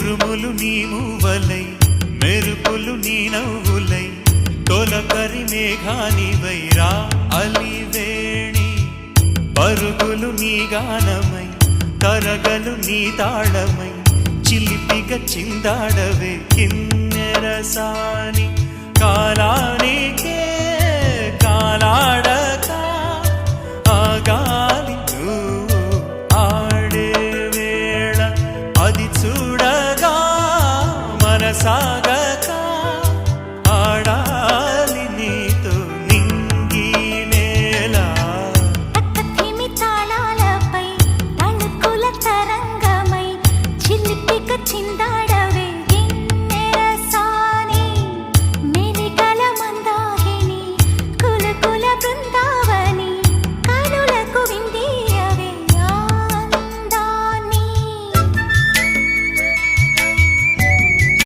ఉరుములు నీ మూవలై మెరుపులు నీ నవ్వులై తొలకరి మేఘానివై రా అలివేణి పరుగులు నీ గానమై తరగలు నీ తాళమై చిలిపిగా చిందాడవే కిన్నెరసాని కాలానికే కాలాడక ఆగాలి నువ్వు ఆడే వేళ అది చూడగా మనసా